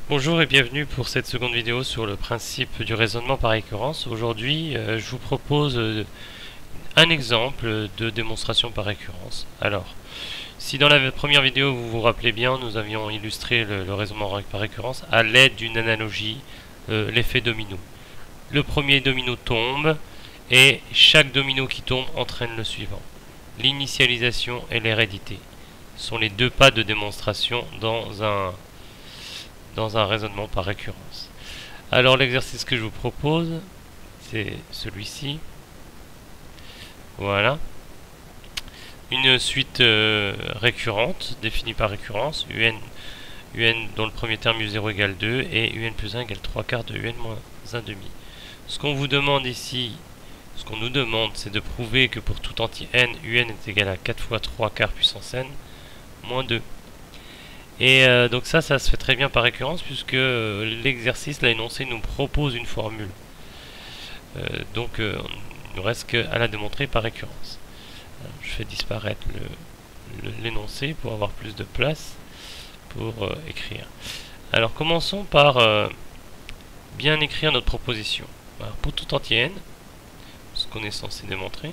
Bonjour et bienvenue pour cette seconde vidéo sur le principe du raisonnement par récurrence. Aujourd'hui, je vous propose un exemple de démonstration par récurrence. Alors, si dans la première vidéo vous vous rappelez bien, nous avions illustré le raisonnement par récurrence à l'aide d'une analogie, l'effet domino. Le premier domino tombe et chaque domino qui tombe entraîne le suivant. L'initialisation et l'hérédité sont les deux pas de démonstration dans un raisonnement par récurrence. Alors l'exercice que je vous propose, c'est celui-ci. Voilà. Une suite récurrente, définie par récurrence, un dont le premier terme u0 égale 2 et un plus 1 égale 3 quarts de un moins 1 demi. Ce qu'on vous demande ici, ce qu'on nous demande, c'est de prouver que pour tout entier n, un est égal à 4 fois 3 quarts puissance n moins 2. Et donc ça se fait très bien par récurrence puisque l'exercice, l'énoncé, nous propose une formule. Donc il ne nous reste qu'à la démontrer par récurrence. Alors, je fais disparaître l'énoncé pour avoir plus de place pour écrire. Alors commençons par bien écrire notre proposition. Alors, pour tout entier n, ce qu'on est censé démontrer,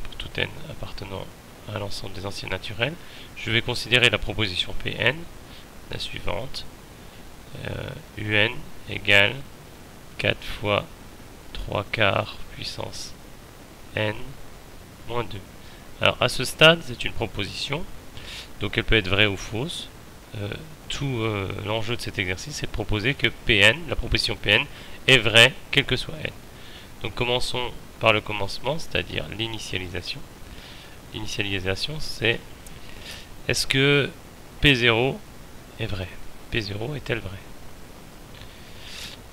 pour tout n appartenant à l'ensemble des entiers naturels, je vais considérer la proposition Pn, la suivante. Un égale 4 fois 3 quarts puissance n moins 2. Alors à ce stade, c'est une proposition, donc elle peut être vraie ou fausse. Tout l'enjeu de cet exercice, c'est de proposer que Pn, la proposition Pn, est vraie, quel que soit n. Donc commençons par le commencement, c'est-à-dire l'initialisation. L'initialisation, c'est est-ce que P0 est vrai? P0 est-elle vraie?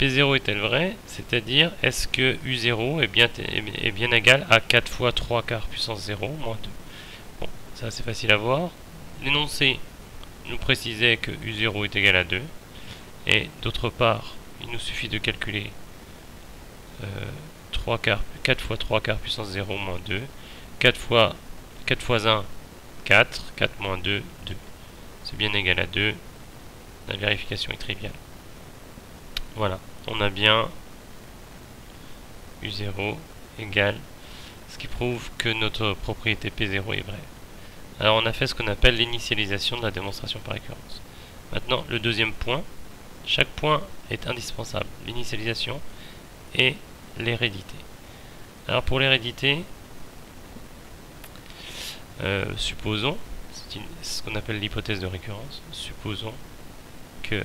P0 est-elle vraie? C'est-à-dire, est-ce que U0 est bien égal à 4 fois 3 quarts puissance 0 moins 2? Bon, ça c'est facile à voir. L'énoncé nous précisait que U0 est égal à 2. Et d'autre part, il nous suffit de calculer 4 fois 3 quarts puissance 0 moins 2. 4 fois 1, 4. 4 moins 2, 2. C'est bien égal à 2. La vérification est triviale. Voilà, on a bien U0 égale, ce qui prouve que notre propriété P0 est vraie. Alors on a fait ce qu'on appelle l'initialisation de la démonstration par récurrence. Maintenant, le deuxième point, chaque point est indispensable. L'initialisation et l'hérédité. Alors pour l'hérédité, supposons, c'est ce qu'on appelle l'hypothèse de récurrence, supposons que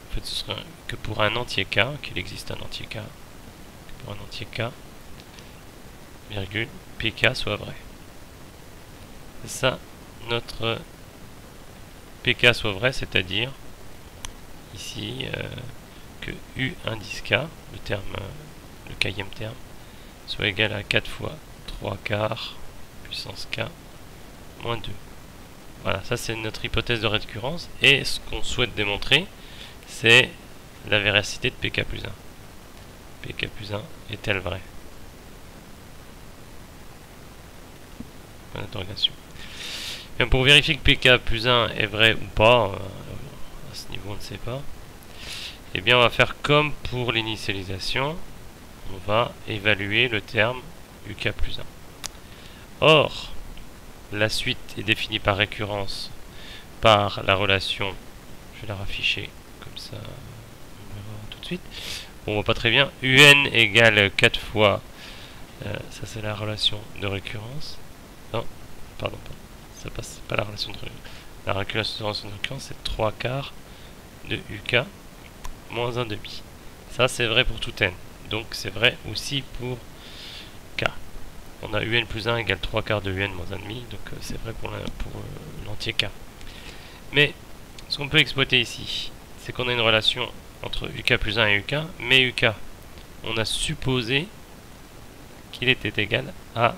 en fait, ce serait que pour un entier k, qu'il existe un entier k, que pour un entier k, virgule, pk soit vrai. C'est ça, notre pk soit vrai, c'est-à-dire ici que u indice k, le kème terme, soit égal à 4 fois 3 quarts puissance k moins 2. Voilà, ça c'est notre hypothèse de récurrence, et ce qu'on souhaite démontrer, c'est la véracité de pk plus 1. Pk plus 1 est-elle vraie? Point d'interrogation. Pour vérifier que pk plus 1 est vrai ou pas, à ce niveau on ne sait pas, eh bien on va faire comme pour l'initialisation, on va évaluer le terme uk plus 1. Or, la suite est définie par récurrence par la relation, je vais la rafficher comme ça, on verra tout de suite. Bon, on voit pas très bien. Un égale 4 fois, ça c'est la relation de récurrence. Non, pardon, ça passe pas la relation de récurrence. La relation de récurrence c'est 3 quarts de uk moins 1 demi. Ça c'est vrai pour tout n. Donc c'est vrai aussi pour k. On a un plus 1 égale 3 quarts de un moins 1 demi, donc c'est vrai pour l'entier k. Mais ce qu'on peut exploiter ici, c'est qu'on a une relation entre uk plus 1 et uk, mais uk, on a supposé qu'il était égal à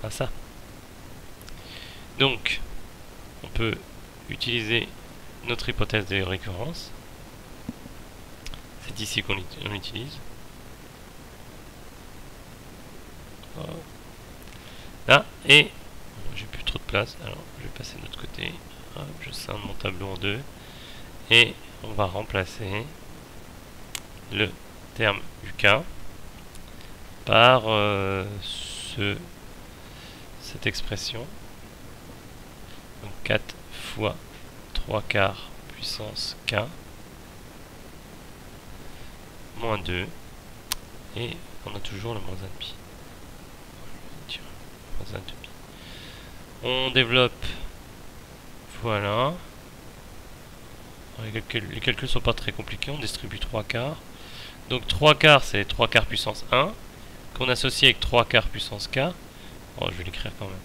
ça. Donc, on peut utiliser notre hypothèse de récurrence. C'est ici qu'on l'utilise. Là, et j'ai plus trop de place. Alors, je vais passer de l'autre côté. Hop, je scinde mon tableau en deux. Et on va remplacer le terme UK par cette expression. Donc 4 fois 3 quarts puissance K moins 2. Et on a toujours le moins 1,5. Moins 1,5. On développe. Voilà. Les calculs sont pas très compliqués. On distribue 3 quarts. Donc 3 quarts, c'est 3 quarts puissance 1. Qu'on associe avec 3 quarts puissance K. Oh, je vais l'écrire quand même.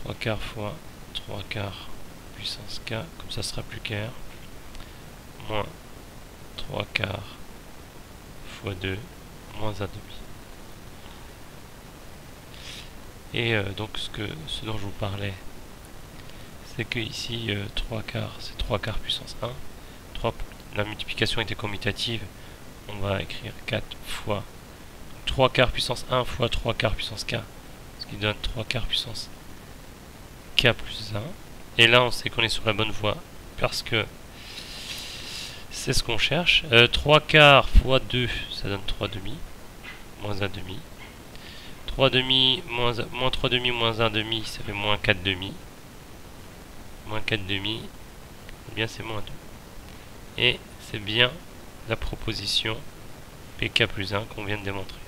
3 quarts fois 3 quarts puissance K. Comme ça, ce sera plus clair. Moins 3 quarts fois 2 moins 1,5. Et donc ce dont je vous parlais, c'est que ici 3 quarts, c'est 3 quarts puissance 1. La multiplication était commutative. On va écrire 4 fois 3 quarts puissance 1 fois 3 quarts puissance K. Ce qui donne 3 quarts puissance K plus 1. Et là, on sait qu'on est sur la bonne voie. Parce que c'est ce qu'on cherche. 3 quarts fois 2, ça donne 3 demi. Moins 1 demi. 3 demi moins 3 demi moins 1 demi, ça fait moins 4 demi. Moins 4 demi, eh bien c'est moins 2. Et c'est bien la proposition PK plus 1 qu'on vient de démontrer.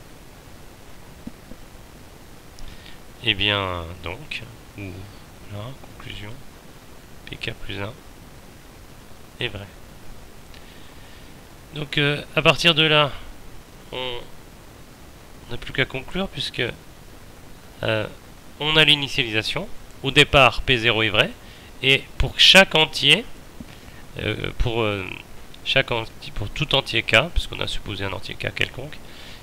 Et bien donc, voilà, conclusion, PK plus 1 est vrai. Donc à partir de là, on n'a plus qu'à conclure puisque on a l'initialisation. Au départ, P0 est vrai. Et pour chaque entier, pour tout entier K, puisqu'on a supposé un entier K quelconque,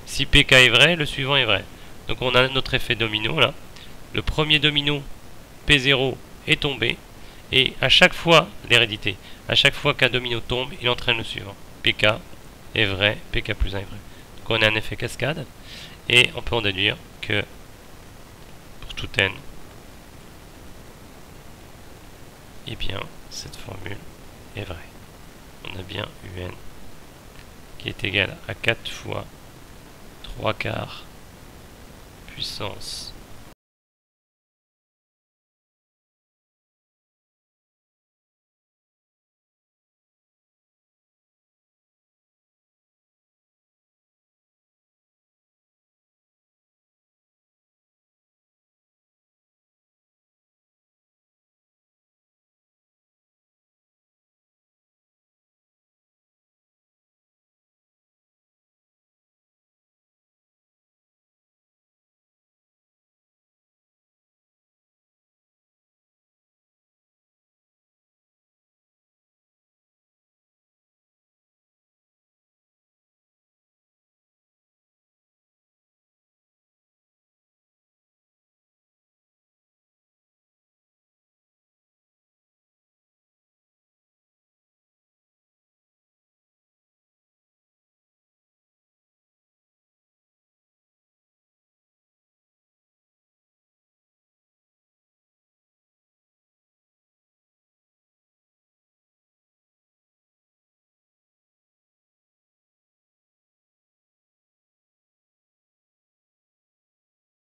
si PK est vrai, le suivant est vrai. Donc on a notre effet domino là. Le premier domino, P0, est tombé. Et à chaque fois, l'hérédité, à chaque fois qu'un domino tombe, il entraîne le suivant. PK est vrai, PK plus 1 est vrai. Donc on a un effet cascade. Et on peut en déduire que pour tout n, eh bien, cette formule est vraie. On a bien UN qui est égal à 4 fois 3 quarts puissance